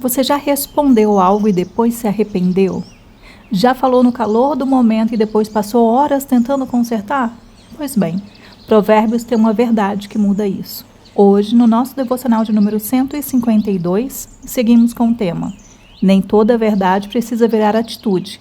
Você já respondeu algo e depois se arrependeu? Já falou no calor do momento e depois passou horas tentando consertar? Pois bem, Provérbios tem uma verdade que muda isso. Hoje, no nosso devocional de número 152, seguimos com o tema: Nem toda verdade precisa virar atitude.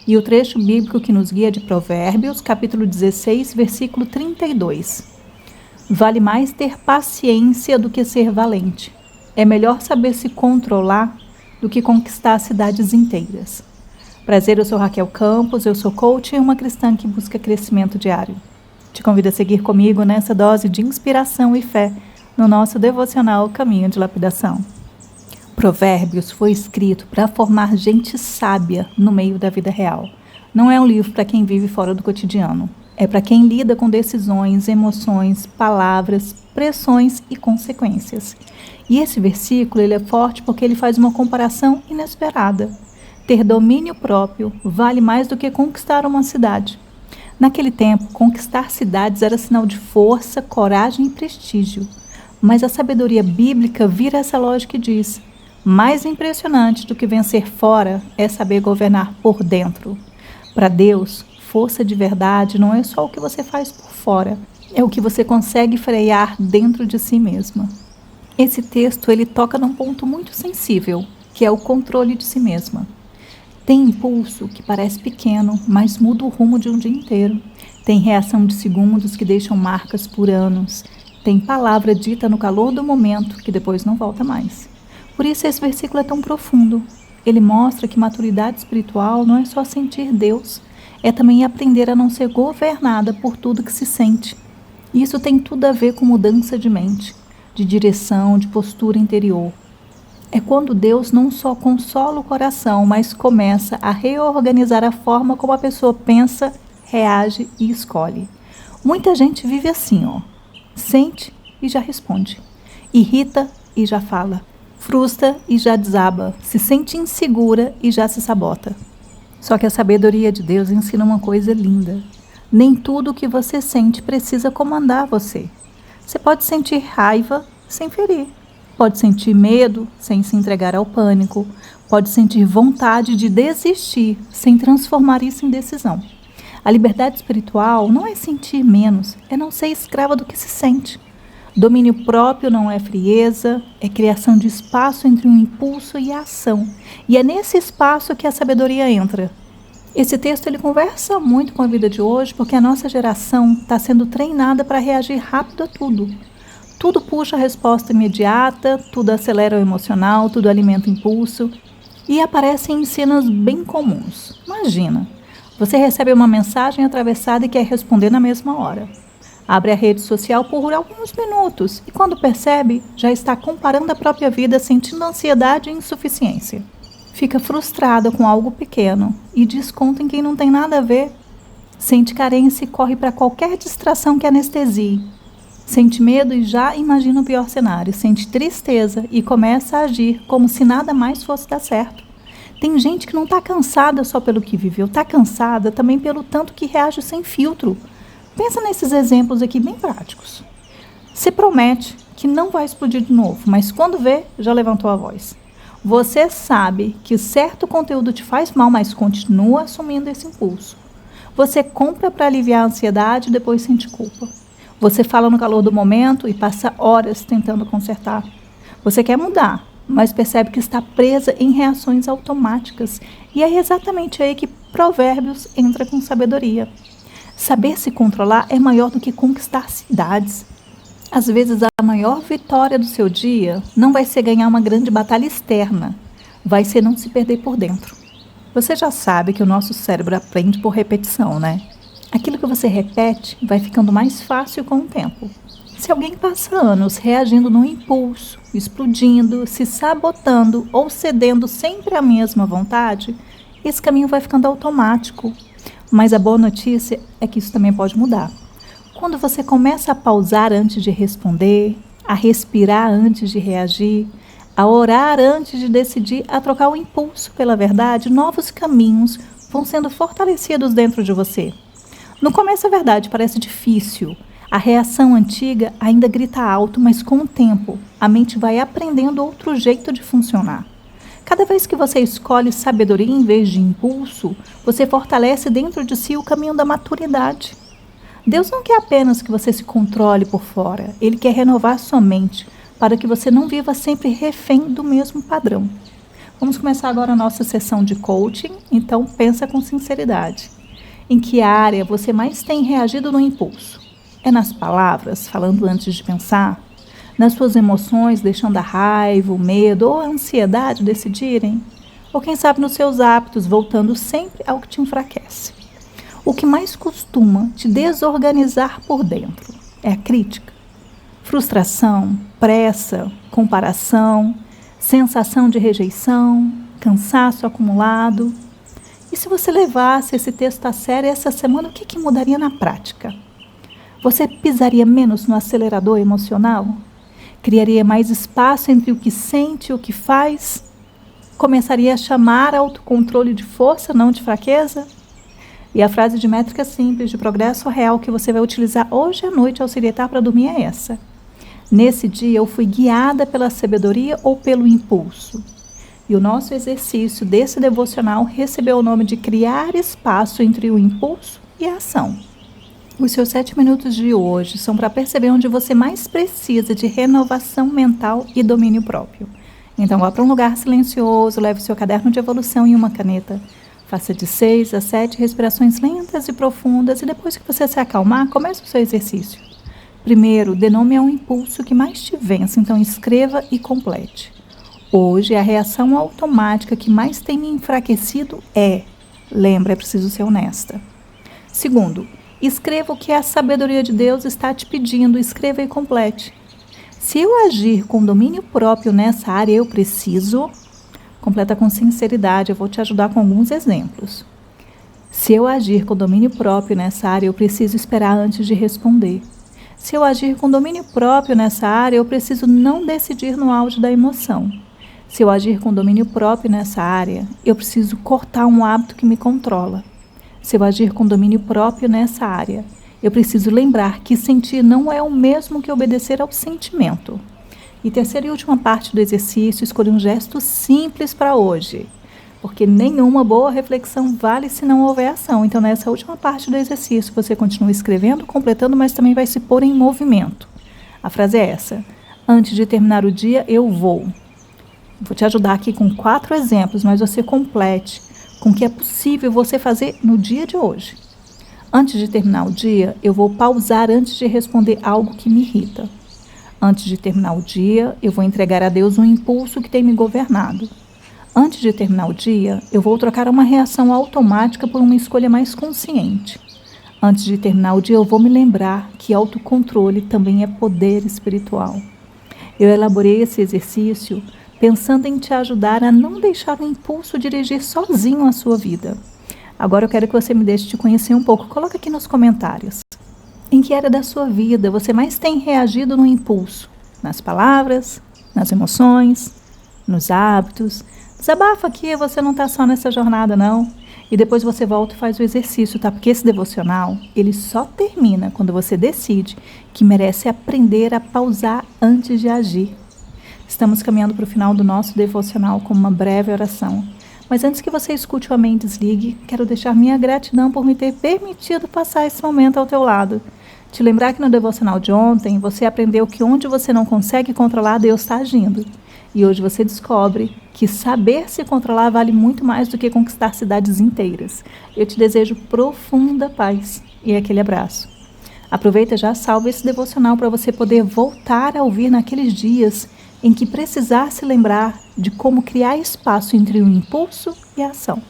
E o trecho bíblico que nos guia é de Provérbios, capítulo 16, versículo 32. Vale mais ter paciência do que ser valente. É melhor saber se controlar do que conquistar cidades inteiras. Prazer, eu sou Raquel Campos, eu sou coach e uma cristã que busca crescimento diário. Te convido a seguir comigo nessa dose de inspiração e fé no nosso devocional Caminho de Lapidação. Provérbios foi escrito para formar gente sábia no meio da vida real. Não é um livro para quem vive fora do cotidiano. É para quem lida com decisões, emoções, palavras, pressões e consequências. E esse versículo ele é forte porque ele faz uma comparação inesperada. Ter domínio próprio vale mais do que conquistar uma cidade. Naquele tempo, conquistar cidades era sinal de força, coragem e prestígio. Mas a sabedoria bíblica vira essa lógica e diz: mais impressionante do que vencer fora é saber governar por dentro. Para Deus, força de verdade não é só o que você faz por fora, é o que você consegue frear dentro de si mesma. Esse texto ele toca num ponto muito sensível, que é o controle de si mesma. Tem impulso que parece pequeno, mas muda o rumo de um dia inteiro. Tem reação de segundos que deixam marcas por anos. Tem palavra dita no calor do momento que depois não volta mais. Por isso esse versículo é tão profundo. Ele mostra que maturidade espiritual não é só sentir Deus, é também aprender a não ser governada por tudo que se sente. E isso tem tudo a ver com mudança de mente, de direção, de postura interior. É quando Deus não só consola o coração, mas começa a reorganizar a forma como a pessoa pensa, reage e escolhe. Muita gente vive assim, sente e já responde, irrita e já fala, frustra e já desaba, se sente insegura e já se sabota. Só que a sabedoria de Deus ensina uma coisa linda. Nem tudo o que você sente precisa comandar você. Você pode sentir raiva sem ferir. Pode sentir medo sem se entregar ao pânico. Pode sentir vontade de desistir sem transformar isso em decisão. A liberdade espiritual não é sentir menos, é não ser escrava do que se sente. Domínio próprio não é frieza, é criação de espaço entre um impulso e a ação. E é nesse espaço que a sabedoria entra. Esse texto ele conversa muito com a vida de hoje porque a nossa geração está sendo treinada para reagir rápido a tudo. Tudo puxa a resposta imediata, tudo acelera o emocional, tudo alimenta o impulso e aparecem em cenas bem comuns. Imagina, você recebe uma mensagem atravessada e quer responder na mesma hora. Abre a rede social por alguns minutos e quando percebe, já está comparando a própria vida, sentindo ansiedade e insuficiência. Fica frustrada com algo pequeno e desconta em quem não tem nada a ver. Sente carência e corre para qualquer distração que anestesie. Sente medo e já imagina o pior cenário. Sente tristeza e começa a agir como se nada mais fosse dar certo. Tem gente que não está cansada só pelo que viveu, está cansada também pelo tanto que reage sem filtro. Pensa nesses exemplos aqui bem práticos. Se promete que não vai explodir de novo, mas quando vê, já levantou a voz. Você sabe que certo conteúdo te faz mal, mas continua assumindo esse impulso. Você compra para aliviar a ansiedade e depois sente culpa. Você fala no calor do momento e passa horas tentando consertar. Você quer mudar, mas percebe que está presa em reações automáticas. E é exatamente aí que Provérbios entra com sabedoria. Saber se controlar é maior do que conquistar cidades. Às vezes, a maior vitória do seu dia não vai ser ganhar uma grande batalha externa, vai ser não se perder por dentro. Você já sabe que o nosso cérebro aprende por repetição, né? Aquilo que você repete vai ficando mais fácil com o tempo. Se alguém passa anos reagindo no impulso, explodindo, se sabotando ou cedendo sempre à mesma vontade, esse caminho vai ficando automático. Mas a boa notícia é que isso também pode mudar. Quando você começa a pausar antes de responder, a respirar antes de reagir, a orar antes de decidir, a trocar o impulso pela verdade, novos caminhos vão sendo fortalecidos dentro de você. No começo a verdade parece difícil, a reação antiga ainda grita alto, mas com o tempo a mente vai aprendendo outro jeito de funcionar. Cada vez que você escolhe sabedoria em vez de impulso, você fortalece dentro de si o caminho da maturidade. Deus não quer apenas que você se controle por fora, Ele quer renovar sua mente para que você não viva sempre refém do mesmo padrão. Vamos começar agora a nossa sessão de coaching, então pensa com sinceridade. Em que área você mais tem reagido no impulso? É nas palavras, falando antes de pensar? Nas suas emoções, deixando a raiva, o medo ou a ansiedade decidirem? Ou quem sabe nos seus hábitos, voltando sempre ao que te enfraquece? O que mais costuma te desorganizar por dentro? É a crítica? Frustração, pressa, comparação, sensação de rejeição, cansaço acumulado? E se você levasse esse texto a sério essa semana, o que mudaria na prática? Você pisaria menos no acelerador emocional? Criaria mais espaço entre o que sente e o que faz? Começaria a chamar autocontrole de força, não de fraqueza? E a frase de métrica simples de progresso real que você vai utilizar hoje à noite ao se deitar para dormir é essa. Nesse dia eu fui guiada pela sabedoria ou pelo impulso? E o nosso exercício desse devocional recebeu o nome de criar espaço entre o impulso e a ação. Os seus 7 minutos de hoje são para perceber onde você mais precisa de renovação mental e domínio próprio. Então vá para um lugar silencioso, leve seu caderno de evolução e uma caneta. Faça de 6 a 7 respirações lentas e profundas e depois que você se acalmar, comece o seu exercício. Primeiro, dê nome ao impulso que mais te vence, então escreva e complete. Hoje, a reação automática que mais tem me enfraquecido é... Lembra, é preciso ser honesta. Segundo, escreva o que a sabedoria de Deus está te pedindo, escreva e complete. Se eu agir com domínio próprio nessa área, eu preciso... Completa com sinceridade, eu vou te ajudar com alguns exemplos. Se eu agir com domínio próprio nessa área, eu preciso esperar antes de responder. Se eu agir com domínio próprio nessa área, eu preciso não decidir no auge da emoção. Se eu agir com domínio próprio nessa área, eu preciso cortar um hábito que me controla. Se eu agir com domínio próprio nessa área, eu preciso lembrar que sentir não é o mesmo que obedecer ao sentimento. E terceira e última parte do exercício, escolha um gesto simples para hoje, porque nenhuma boa reflexão vale se não houver ação. Então, nessa última parte do exercício, você continua escrevendo, completando, mas também vai se pôr em movimento. A frase é essa: antes de terminar o dia, eu vou. Vou te ajudar aqui com 4 exemplos, mas você complete com o que é possível você fazer no dia de hoje. Antes de terminar o dia, eu vou pausar antes de responder algo que me irrita. Antes de terminar o dia, eu vou entregar a Deus um impulso que tem me governado. Antes de terminar o dia, eu vou trocar uma reação automática por uma escolha mais consciente. Antes de terminar o dia, eu vou me lembrar que autocontrole também é poder espiritual. Eu elaborei esse exercício pensando em te ajudar a não deixar o impulso dirigir sozinho a sua vida. Agora eu quero que você me deixe te conhecer um pouco. Coloca aqui nos comentários. Em que área da sua vida você mais tem reagido no impulso? Nas palavras, nas emoções, nos hábitos? Desabafa aqui, você não está só nessa jornada não. E depois você volta e faz o exercício, tá? Porque esse devocional, ele só termina quando você decide que merece aprender a pausar antes de agir. Estamos caminhando para o final do nosso devocional com uma breve oração. Mas antes que você escute o Amém Desligue, quero deixar minha gratidão por me ter permitido passar esse momento ao teu lado. Te lembrar que no devocional de ontem, você aprendeu que onde você não consegue controlar, Deus está agindo. E hoje você descobre que saber se controlar vale muito mais do que conquistar cidades inteiras. Eu te desejo profunda paz e aquele abraço. Aproveita e já salva esse devocional para você poder voltar a ouvir naqueles dias em que precisar se lembrar de como criar espaço entre o impulso e a ação.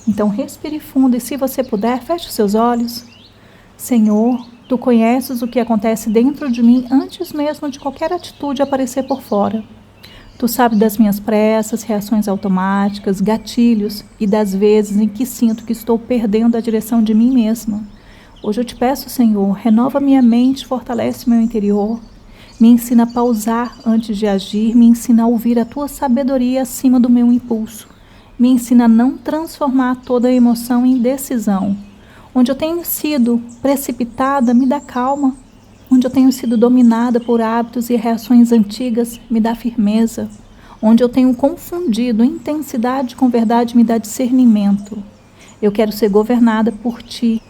Então respire fundo e, se você puder, feche os seus olhos. Senhor, Tu conheces o que acontece dentro de mim antes mesmo de qualquer atitude aparecer por fora. Tu sabes das minhas pressas, reações automáticas, gatilhos e das vezes em que sinto que estou perdendo a direção de mim mesma. Hoje eu te peço, Senhor, renova minha mente, fortalece meu interior. Me ensina a pausar antes de agir, me ensina a ouvir a Tua sabedoria acima do meu impulso. Me ensina a não transformar toda a emoção em decisão. Onde eu tenho sido precipitada, me dá calma. Onde eu tenho sido dominada por hábitos e reações antigas, me dá firmeza. Onde eu tenho confundido intensidade com verdade, me dá discernimento. Eu quero ser governada por Ti.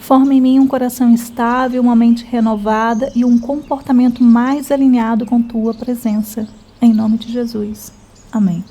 Forma em mim um coração estável, uma mente renovada e um comportamento mais alinhado com Tua presença. Em nome de Jesus. Amém.